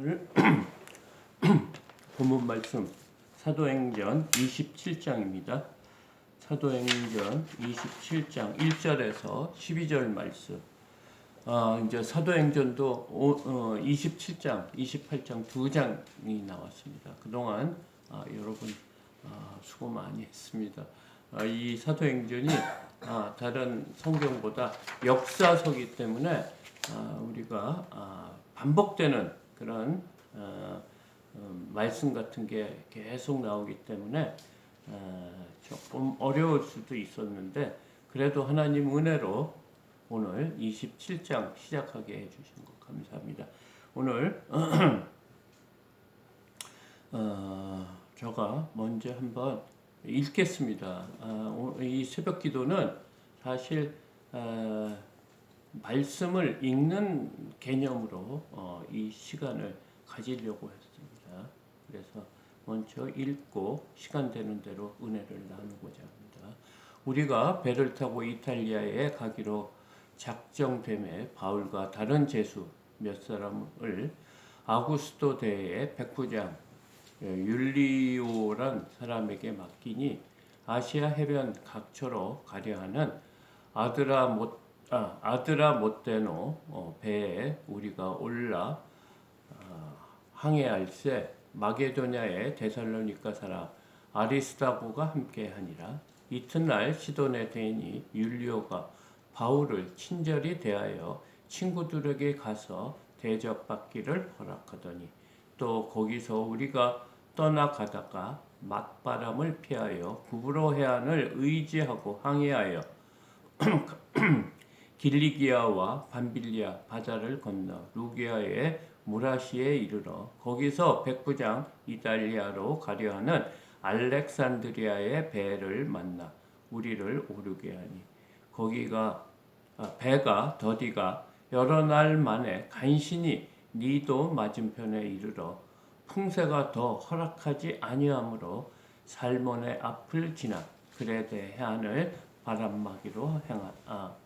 오늘 본문 말씀 사도행전 27장입니다. 사도행전 27장 1절에서 12절 말씀. 이제 사도행전도 27장, 28장 두 장이 나왔습니다. 그동안 여러분 수고 많이 했습니다. 이 사도행전이 다른 성경보다 역사서기 때문에 우리가 반복되는 그런 말씀 같은 게 계속 나오기 때문에 조금 어려울 수도 있었는데 그래도 하나님 은혜로 오늘 27장 시작하게 해주신 것 감사합니다. 오늘 제가 먼저 한번 읽겠습니다. 이 새벽 기도는 사실 말씀을 읽는 개념으로 이 시간을 가지려고 했습니다. 그래서 먼저 읽고 시간 되는 대로 은혜를 나누고자 합니다. 우리가 배를 타고 이탈리아에 가기로 작정됨에 바울과 다른 제수 몇 사람을 아구스도 대의 백부장 율리오란 사람에게 맡기니 아시아 해변 각처로 가려 하는 아드라모테노 배에 우리가 올라 항해할새 마게도냐의 데살로니가 사람 아리스다고가 함께하니라. 이튿날 시돈의 대인이 율리오가 바울을 친절히 대하여 친구들에게 가서 대접받기를 허락하더니 또 거기서 우리가 떠나가다가 맞바람을 피하여 구브로 해안을 의지하고 항해하여 길리기아와 밤빌리아 바다를 건너 루기아의 무라시에 이르러 거기서 백부장 이탈리아로 가려하는 알렉산드리아의 배를 만나 우리를 오르게 하니 배가 더디가 여러 날 만에 간신히 니도 맞은편에 이르러 풍세가 더 허락하지 아니하므로 살몬의 앞을 지나 그레데 해안을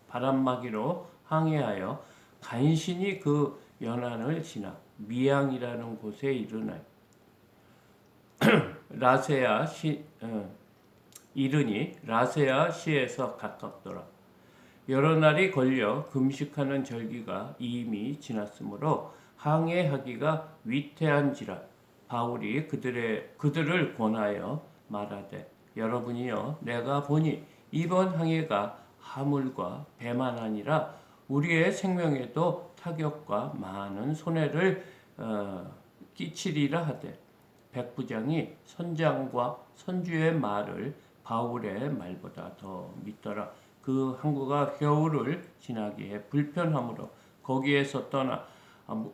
바람막이로 항해하여 간신히 그 연안을 지나 미양이라는 곳에 이르니 라세아 시에서 가깝더라. 여러 날이 걸려 금식하는 절기가 이미 지났으므로 항해하기가 위태한지라. 바울이 그들을 권하여 말하되 여러분이여 내가 보니 이번 항해가 하물과 배만 아니라 우리의 생명에도 타격과 많은 손해를 끼치리라 하되 백부장이 선장과 선주의 말을 바울의 말보다 더 믿더라. 그 항구가 겨울을 지나기에 불편하므로 거기에서 떠나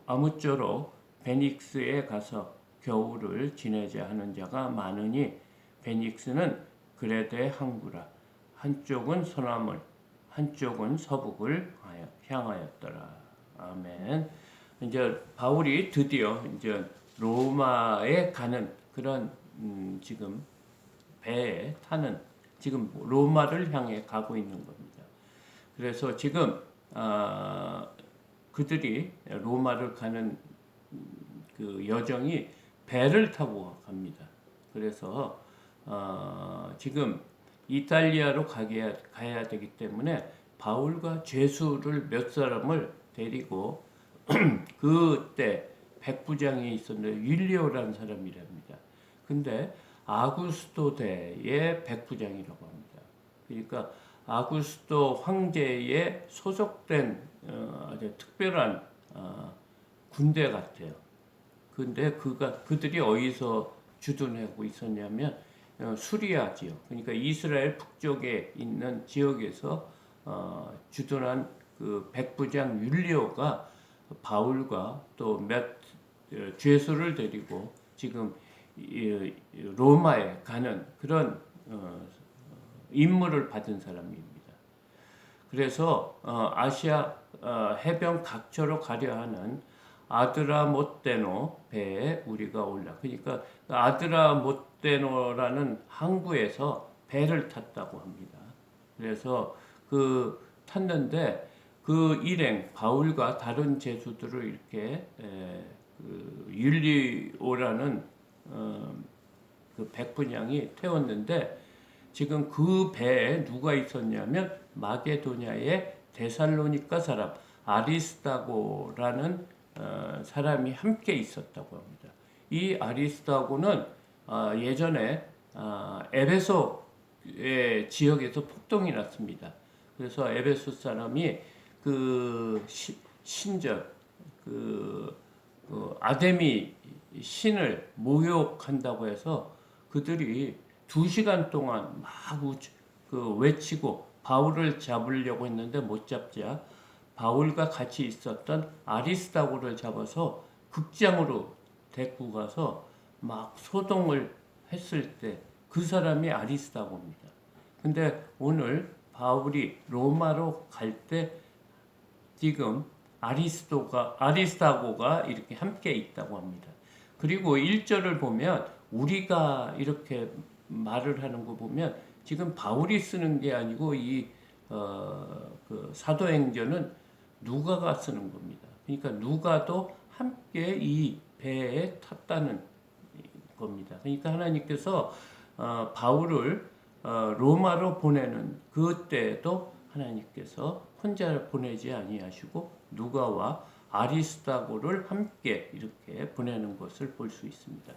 아무쪼록 베닉스에 가서 겨울을 지내자 하는 자가 많으니 베닉스는 그레데 항구라. 한쪽은 서남을 한쪽은 서북을 향하였더라. 아멘. 이제 바울이 드디어 이제 로마에 가는 그런 지금 배에 타는 지금 로마를 향해 가고 있는 겁니다. 그래서 지금 그들이 로마를 가는 그 여정이 배를 타고 갑니다. 그래서 지금 이탈리아로 가야 되기 때문에 바울과 죄수를 몇 사람을 데리고 그때 백부장이 있었는데 율리오라는 사람이랍니다. 근데 아구스도 대의 백부장이라고 합니다. 그러니까 아구스도 황제에 소속된 아주 특별한 군대 같아요. 근데 그들이 어디서 주둔하고 있었냐면 수리아 지역, 그러니까 이스라엘 북쪽에 있는 지역에서 주둔한 그 백부장 율리오가 바울과 또 몇 죄수를 데리고 지금 로마에 가는 그런 임무를 받은 사람입니다. 그래서 아시아 해변 각처로 가려 하는 아드라모테노 배에 우리가 올라. 그러니까 아드라모테노라는 항구에서 배를 탔다고 합니다. 그래서 탔는데 그 일행 바울과 다른 제수들을 이렇게 그 율리오라는 그 백분양이 태웠는데 지금 그 배에 누가 있었냐면 마게도냐의 데살로니가 사람 아리스다고라는 사람이 함께 있었다고 합니다. 이 아리스다고는 예전에 에베소의 지역에서 폭동이 났습니다. 그래서 에베소 사람이 그 신전 그 아데미 신을 모욕한다고 해서 그들이 2시간 동안 막 외치고 바울을 잡으려고 했는데 못 잡자 바울과 같이 있었던 아리스다고를 잡아서 극장으로 데리고 가서 막 소동을 했을 때 그 사람이 아리스다고입니다. 근데 오늘 바울이 로마로 갈 때 지금 아리스다고가 이렇게 함께 있다고 합니다. 그리고 1절을 보면 우리가 이렇게 말을 하는 거 보면 지금 바울이 쓰는 게 아니고 그 사도행전은 누가가 쓰는 겁니다. 그러니까 누가도 함께 이 배에 탔다는 겁니다. 그러니까 하나님께서 바울을 로마로 보내는 그때도 하나님께서 혼자 보내지 아니하시고 누가와 아리스다고를 함께 이렇게 보내는 것을 볼 수 있습니다.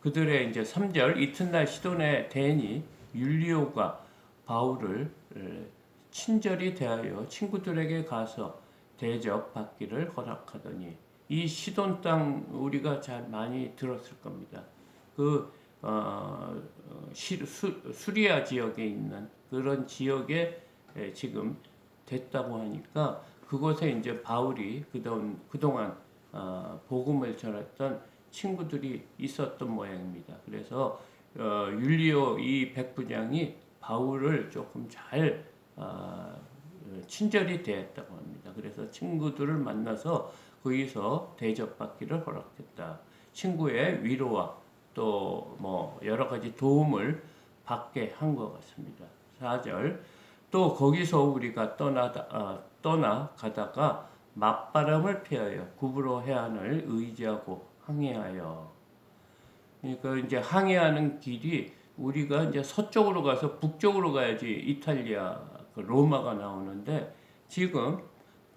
그들의 이제 3절 이튿날 시돈의 대인이 율리오가 바울을 친절히 대하여 친구들에게 가서 대접받기를 허락하더니 이 시돈 땅 우리가 잘 많이 들었을 겁니다. 수리아 지역에 있는 그런 지역에 지금 됐다고 하니까 그곳에 이제 바울이 그동안 복음을 전했던 친구들이 있었던 모양입니다. 그래서 율리오 이 백부장이 바울을 조금 잘 친절히 대했다고 합니다. 그래서 친구들을 만나서 거기서 대접받기를 허락했다. 친구의 위로와 또 뭐 여러 가지 도움을 받게 한 것 같습니다. 4절 또 거기서 우리가 떠나 가다가 맞바람을 피하여 구브로 해안을 의지하고 항해하여. 그러니까 이제 항해하는 길이 우리가 이제 서쪽으로 가서 북쪽으로 가야지 이탈리아 로마가 나오는데 지금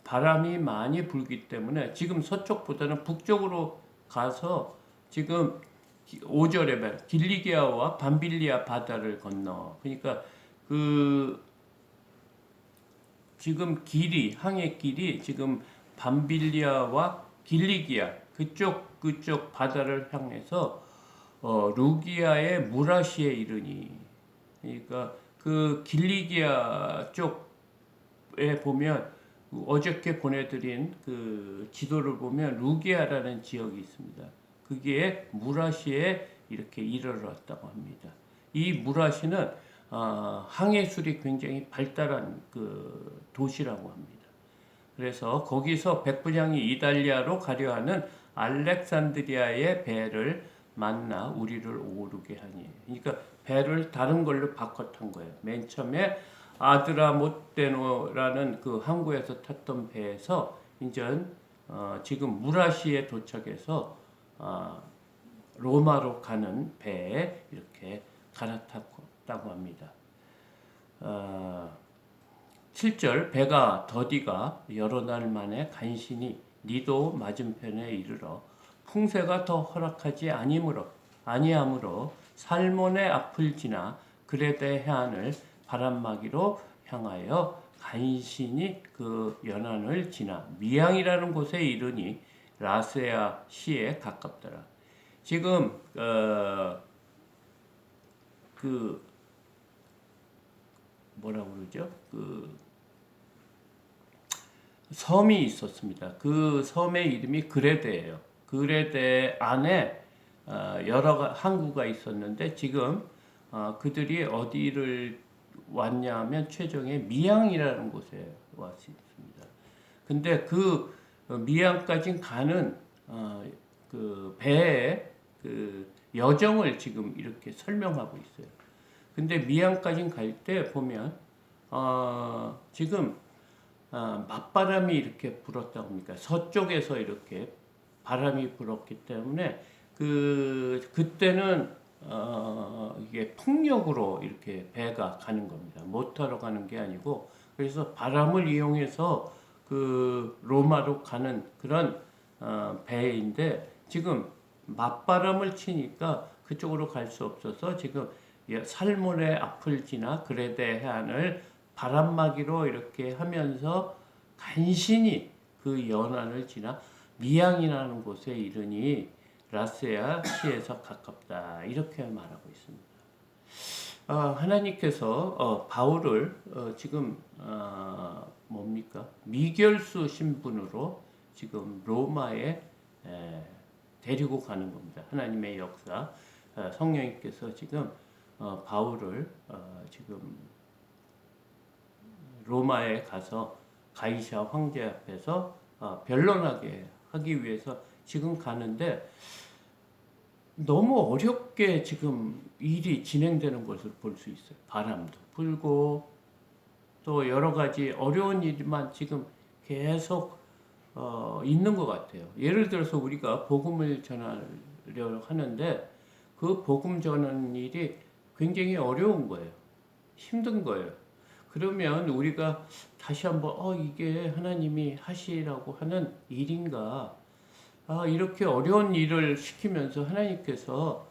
바람이 많이 불기 때문에 지금 서쪽보다는 북쪽으로 가서 지금 5절에 길리기아와 밤빌리아 바다를 건너. 그러니까 지금 항해 길이 지금 밤빌리아와 길리기아 그쪽 바다를 향해서 루기아의 무라시에 이르니. 그러니까 그 길리기아 쪽에 보면 어저께 보내드린 그 지도를 보면 루기아라는 지역이 있습니다. 그게 무라시에 이렇게 이르렀다고 합니다. 이 무라시는 항해술이 굉장히 발달한 그 도시라고 합니다. 그래서 거기서 백부장이 이달리아로 가려 하는 알렉산드리아의 배를 만나 우리를 오르게 하니. 그러니까 배를 다른 걸로 바꿔 탄 거예요. 맨 처음에 아드라모테노라는 그 항구에서 탔던 배에서 이제 지금 무라시에 도착해서 로마로 가는 배에 이렇게 갈아탔다고 합니다. 7절 배가 더디가 여러 날 만에 간신히 니도 맞은편에 이르러 풍세가 더 허락하지 아니하므로 살몬의 앞을 지나 그레데 해안을 바람막이로 향하여 간신히 그 연안을 지나 미양이라는 곳에 이르니 라세아 시에 가깝더라. 지금 그 뭐라고 그러죠? 그 섬이 있었습니다. 그 섬의 이름이 그레데예요. 그레데 안에 여러 항구가 있었는데 지금 그들이 어디를 왔냐면 최종에 미양이라는 곳에 왔습니다. 근데 그 미양까지 가는 그 배의 그 여정을 지금 이렇게 설명하고 있어요. 근데 미양까지 갈 때 보면 지금 맞바람이 이렇게 불었다고 합니까? 서쪽에서 이렇게 바람이 불었기 때문에 그때는 이게 풍력으로 이렇게 배가 가는 겁니다. 모터로 가는 게 아니고, 그래서 바람을 이용해서 그 로마로 가는 그런 배인데, 지금 맞바람을 치니까 그쪽으로 갈 수 없어서 지금 살몬의 앞을 지나 그레데 해안을 바람막이로 이렇게 하면서 간신히 그 연안을 지나 미양이라는 곳에 이르니 라스야 시에서 가깝다, 이렇게 말하고 있습니다. 하나님께서 바울을 지금 뭡니까? 미결수 신분으로 지금 로마에 데리고 가는 겁니다. 하나님의 역사, 성령님께서 지금 바울을 지금 로마에 가서 가이사 황제 앞에서 변론하게 하기 위해서 지금 가는데, 너무 어렵게 지금 일이 진행되는 것을 볼 수 있어요. 바람도 불고 또 여러 가지 어려운 일만 지금 계속 있는 것 같아요. 예를 들어서 우리가 복음을 전하려 하는데 그 복음 전하는 일이 굉장히 어려운 거예요. 힘든 거예요. 그러면 우리가 다시 한번 이게 하나님이 하시라고 하는 일인가? 이렇게 어려운 일을 시키면서 하나님께서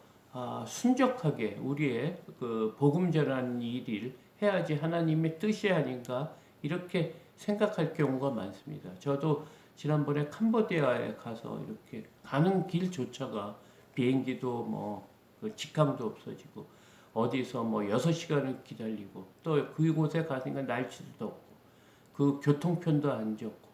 순적하게 우리의 그 복음 전하는 일을 해야지 하나님의 뜻이 아닌가, 이렇게 생각할 경우가 많습니다. 저도 지난번에 캄보디아에 가서 이렇게 가는 길조차가 비행기도 그 직항도 없어지고 어디서 6시간을 기다리고, 또 그곳에 가니까 날씨도 덥고 그 교통편도 안 좋고,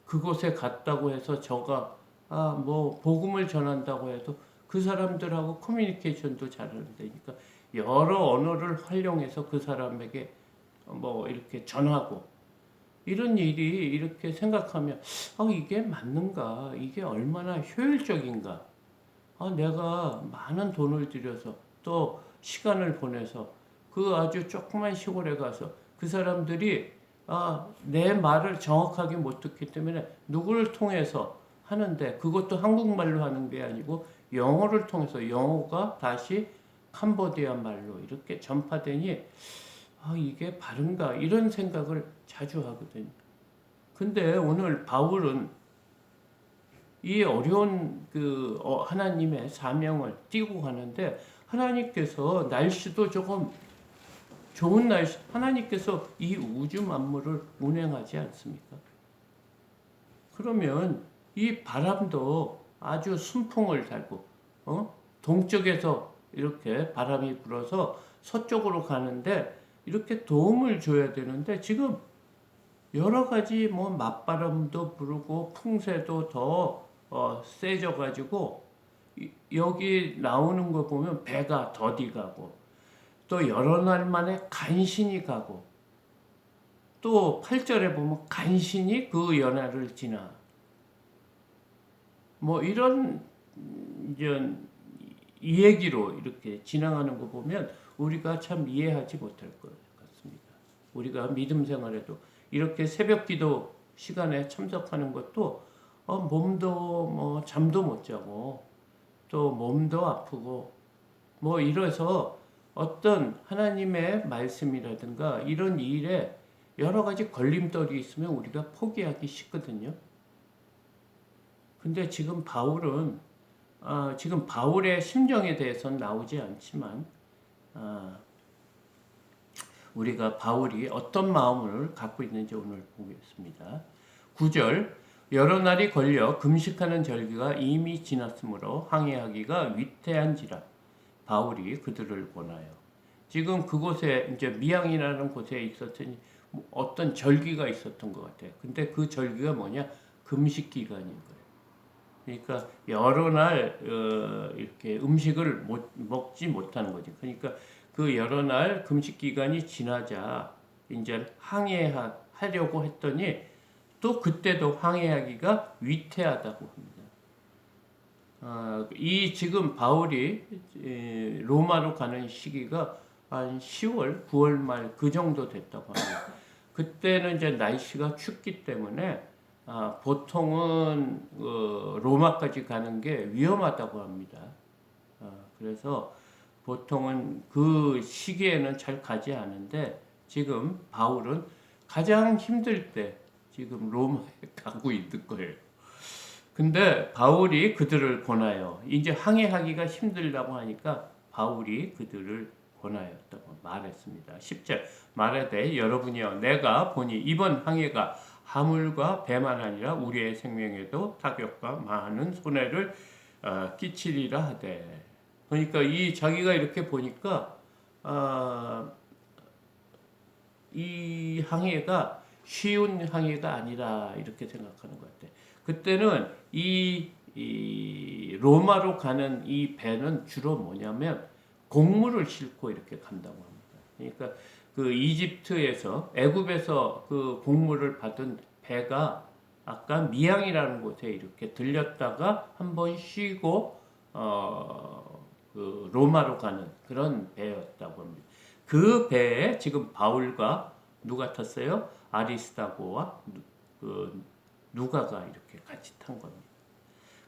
그곳에 갔다고 해서 저가 복음을 전한다고 해도 그 사람들하고 커뮤니케이션도 잘 안 되니까 여러 언어를 활용해서 그 사람에게 이렇게 전하고, 이런 일이 이렇게 생각하면 이게 맞는가? 이게 얼마나 효율적인가? 내가 많은 돈을 들여서 또 시간을 보내서 그 아주 조그만 시골에 가서 그 사람들이 내 말을 정확하게 못 듣기 때문에 누구를 통해서 하는데, 그것도 한국말로 하는 게 아니고 영어를 통해서 영어가 다시 캄보디아 말로 이렇게 전파되니 이게 바른가, 이런 생각을 자주 하거든요. 근데 오늘 바울은 이 어려운 하나님의 사명을 띄고 가는데, 하나님께서 날씨도 조금 좋은 날씨, 하나님께서 이 우주 만물을 운행하지 않습니까? 그러면 이 바람도 아주 순풍을 달고 동쪽에서 이렇게 바람이 불어서 서쪽으로 가는데 이렇게 도움을 줘야 되는데, 지금 여러 가지 맞바람도 부르고 풍세도 더 세져 가지고 여기 나오는 거 보면 배가 더디 가고, 또 여러 날 만에 간신히 가고, 또 8절에 보면 간신히 그 연하를 지나, 이런 이 얘기로 이렇게 진행하는 거 보면 우리가 참 이해하지 못할 것 같습니다. 우리가 믿음 생활에도 이렇게 새벽 기도 시간에 참석하는 것도 몸도 잠도 못 자고 또 몸도 아프고 이래서 어떤 하나님의 말씀이라든가 이런 일에 여러 가지 걸림돌이 있으면 우리가 포기하기 쉽거든요. 근데 지금 바울은 지금 바울의 심정에 대해서는 나오지 않지만 우리가 바울이 어떤 마음을 갖고 있는지 오늘 보겠습니다. 9절, 여러 날이 걸려 금식하는 절기가 이미 지났으므로 항해하기가 위태한지라 바울이 그들을 권하여. 지금 그곳에 이제 미양이라는 곳에 있었더니 어떤 절기가 있었던 것 같아요. 근데 그 절기가 뭐냐? 금식 기간인 거예요. 그러니까 여러 날 이렇게 음식을 먹지 못하는 거지. 그러니까 그 여러 날 금식 기간이 지나자 이제 항해하려고 했더니 또 그때도 항해하기가 위태하다고 합니다. 이 지금 바울이 로마로 가는 시기가 한 10월, 9월 말 그 정도 됐다고 합니다. 그때는 이제 날씨가 춥기 때문에 보통은 로마까지 가는 게 위험하다고 합니다. 그래서 보통은 그 시기에는 잘 가지 않은데 지금 바울은 가장 힘들 때 지금 로마에 가고 있는 거예요. 근데 바울이 그들을 권하여 이제 항해하기가 힘들다고 하니까 바울이 그들을 권하였다고 말했습니다. 10절 말하되 여러분이여 내가 보니 이번 항해가 하물과 배만 아니라 우리의 생명에도 타격과 많은 손해를 끼치리라 하되. 그러니까 이 자기가 이렇게 보니까 이 항해가 쉬운 항해가 아니라 이렇게 생각하는 것 같아. 그때는 이 로마로 가는 이 배는 주로 뭐냐면 곡물을 싣고 이렇게 간다고 합니다. 그러니까 그 이집트에서 애굽에서 그 곡물을 받은 배가 아까 미양이라는 곳에 이렇게 들렸다가 한번 쉬고 그 로마로 가는 그런 배였다고 합니다. 그 배에 지금 바울과 누가 탔어요? 아리스다고와 그 누가가 이렇게 같이 탄 겁니다.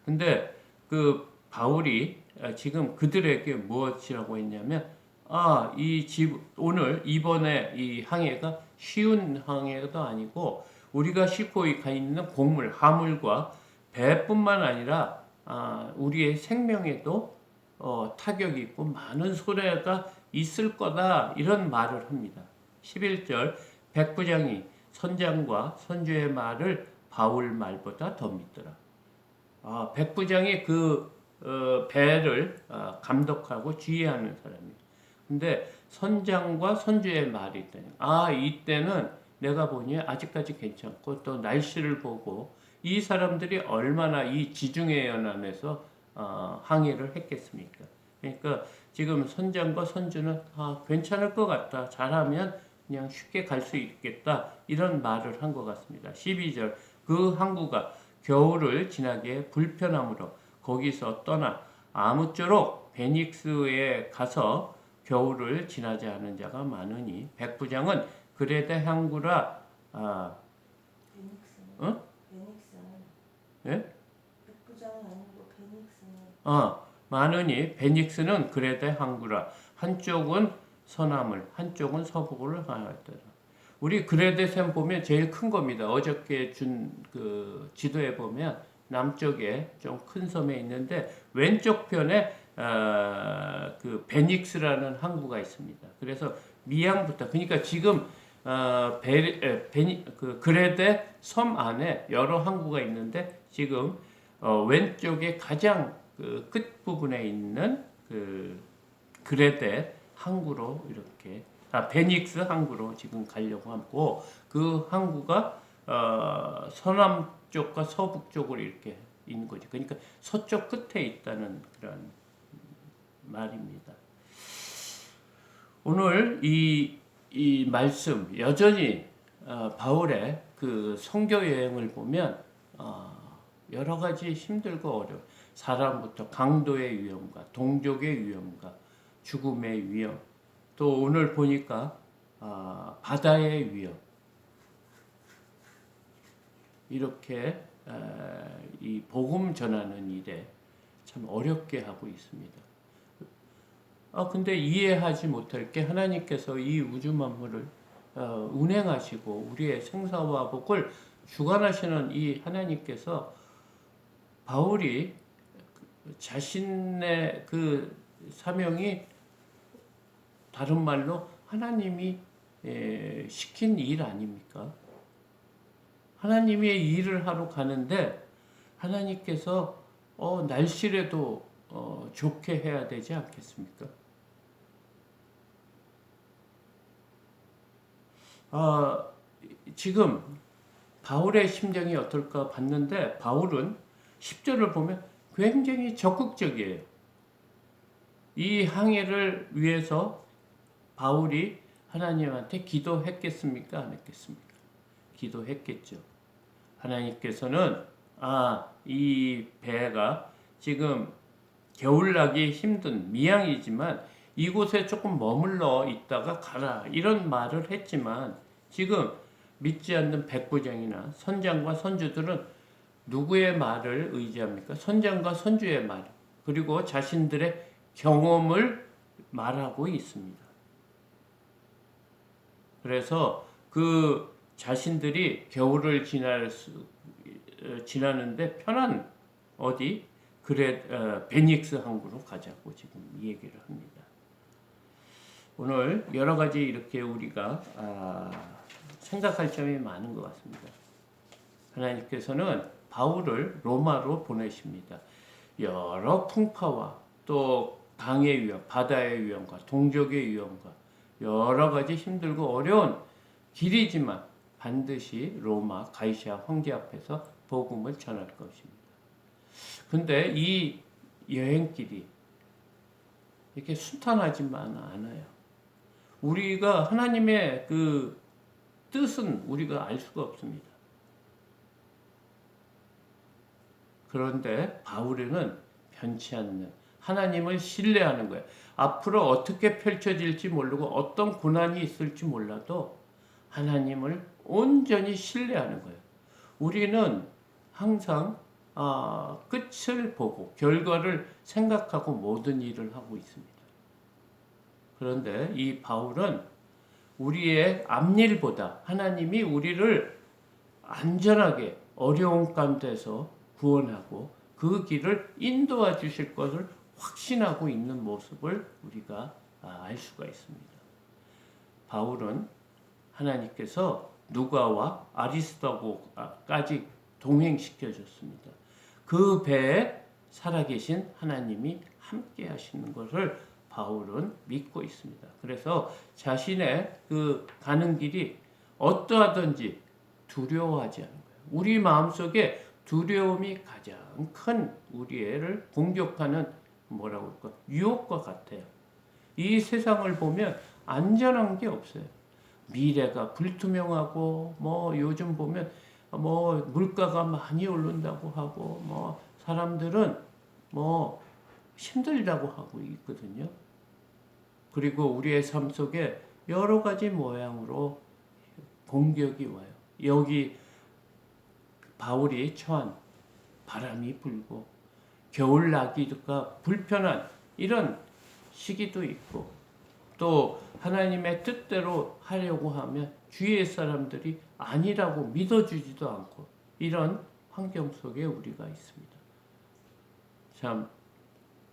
근데 그 바울이 지금 그들에게 무엇이라고 했냐면 오늘 이번에 이 항해가 쉬운 항해도 아니고 우리가 싣고 가 있는 곡물, 화물과 배뿐만 아니라 우리의 생명에도 타격이 있고 많은 손해가 있을 거다 이런 말을 합니다. 11절 백부장이 선장과 선주의 말을 바울 말보다 더 믿더라. 백부장이 그 배를 감독하고 지휘하는 사람이에요. 근데 선장과 선주의 말이 있다니. 이때는 내가 보니 아직까지 괜찮고 또 날씨를 보고 이 사람들이 얼마나 이 지중해 연안에서 항해를 했겠습니까? 그러니까 지금 선장과 선주는 괜찮을 것 같다. 잘하면 그냥 쉽게 갈 수 있겠다. 이런 말을 한 것 같습니다. 12절 그 항구가 겨울을 지나기에 불편하므로 거기서 떠나 아무쪼록 베닉스에 가서 겨울을 지나지 않은 자가 많으니 백부장은 그레데 항구라 베닉스는 어? 베닉스는 예? 백부장이 아니고 베닉스는 많으니 베닉스는 그레데 항구라 한쪽은 서남을 한쪽은 서북을 하였더라. 우리 그레데 샘 보면 제일 큰 겁니다. 어저께 준 그 지도에 보면 남쪽에 좀 큰 섬에 있는데 왼쪽 편에 그 베닉스라는 항구가 있습니다. 그래서 미양부터 그러니까 지금 그 그레데 섬 안에 여러 항구가 있는데 지금 왼쪽에 가장 그 끝 부분에 있는 그 그레데 항구로 이렇게 베닉스 항구로 지금 가려고 하고 그 항구가 서남쪽과 서북 쪽으로 이렇게 있는 거죠. 그러니까 서쪽 끝에 있다는 그런 말입니다. 오늘 이 말씀 여전히 바울의 그 선교 여행을 보면 여러 가지 힘들고 어려워 사람부터 강도의 위험과 동족의 위험과 죽음의 위험 또 오늘 보니까 바다의 위험 이렇게 이 복음 전하는 일에 참 어렵게 하고 있습니다. 근데 이해하지 못할 게 하나님께서 이 우주 만물을 운행하시고 우리의 생사와 복을 주관하시는 이 하나님께서 바울이 자신의 그 사명이 다른 말로 하나님이 시킨 일 아닙니까? 하나님의 일을 하러 가는데 하나님께서 날씨라도 좋게 해야 되지 않겠습니까? 지금 바울의 심정이 어떨까 봤는데 바울은 10절을 보면 굉장히 적극적이에요. 이 항해를 위해서 바울이 하나님한테 기도했겠습니까? 안 했겠습니까? 기도했겠죠. 하나님께서는 이 배가 지금 겨울나기 힘든 미양이지만 이곳에 조금 머물러 있다가 가라 이런 말을 했지만 지금 믿지 않는 백부장이나 선장과 선주들은 누구의 말을 의지합니까? 선장과 선주의 말, 그리고 자신들의 경험을 말하고 있습니다. 그래서 그 자신들이 겨울을 지나는데 편한 어디 베닉스 항구로 가자고 지금 얘기를 합니다. 오늘 여러 가지 이렇게 우리가 생각할 점이 많은 것 같습니다. 하나님께서는 바울을 로마로 보내십니다. 여러 풍파와 또 강의 위험, 바다의 위험과 동족의 위험과 여러 가지 힘들고 어려운 길이지만 반드시 로마 가이사 황제 앞에서 복음을 전할 것입니다. 근데 이 여행길이 이렇게 순탄하지만 않아요. 우리가 하나님의 그 뜻은 우리가 알 수가 없습니다. 그런데 바울에는 변치 않는 하나님을 신뢰하는 거예요. 앞으로 어떻게 펼쳐질지 모르고 어떤 고난이 있을지 몰라도 하나님을 온전히 신뢰하는 거예요. 우리는 항상 끝을 보고 결과를 생각하고 모든 일을 하고 있습니다. 그런데 이 바울은 우리의 앞일보다 하나님이 우리를 안전하게 어려운 가운데서 구원하고 그 길을 인도해 주실 것을 확신하고 있는 모습을 우리가 알 수가 있습니다. 바울은 하나님께서 누가와 아리스도고까지 동행시켜 줬습니다. 그 배에 살아계신 하나님이 함께 하시는 것을 바울은 믿고 있습니다. 그래서 자신의 그 가는 길이 어떠하든지 두려워하지 않는 거예요. 우리 마음속에 두려움이 가장 큰 우리를 공격하는 뭐라고 할까? 유혹과 같아요. 이 세상을 보면 안전한 게 없어요. 미래가 불투명하고 뭐 요즘 보면 뭐 물가가 많이 오른다고 하고 뭐 사람들은 뭐 힘들다고 하고 있거든요. 그리고 우리의 삶 속에 여러 가지 모양으로 공격이 와요. 여기 바울이 처한 바람이 불고 겨울 나기가 불편한 이런 시기도 있고 또 하나님의 뜻대로 하려고 하면 주위의 사람들이 아니라고 믿어주지도 않고 이런 환경 속에 우리가 있습니다. 참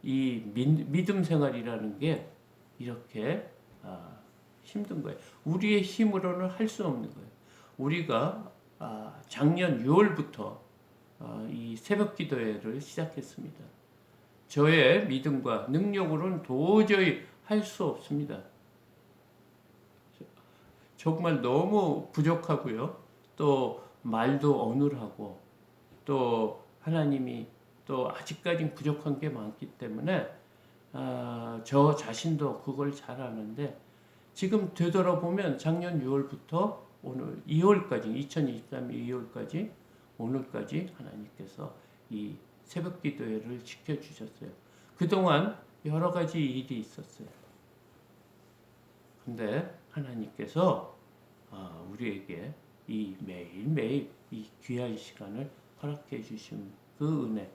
이 믿음 생활이라는 게 이렇게 힘든 거예요. 우리의 힘으로는 할 수 없는 거예요. 우리가 작년 6월부터 이 새벽 기도회를 시작했습니다. 저의 믿음과 능력으로는 도저히 할 수 없습니다. 정말 너무 부족하고요. 또 말도 어눌하고 또 하나님이 또 아직까지 부족한 게 많기 때문에 저 자신도 그걸 잘 아는데 지금 되돌아보면 작년 6월부터 오늘 2월까지 2023년 2월까지 오늘까지 하나님께서 이 새벽 기도회를 지켜주셨어요. 그동안 여러 가지 일이 있었어요. 근데 하나님께서 우리에게 이 매일매일 이 귀한 시간을 허락해 주신 그 은혜,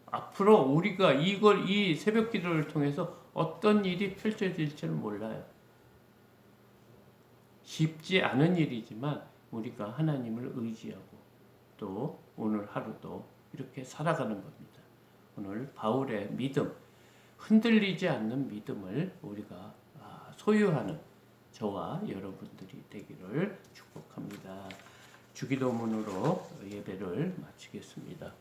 앞으로 우리가 이 새벽 기도를 통해서 어떤 일이 펼쳐질지는 몰라요. 쉽지 않은 일이지만 우리가 하나님을 의지하고 또 오늘 하루도 이렇게 살아가는 겁니다. 오늘 바울의 믿음, 흔들리지 않는 믿음을 우리가 소유하는 저와 여러분들이 되기를 축복합니다. 주기도문으로 예배를 마치겠습니다.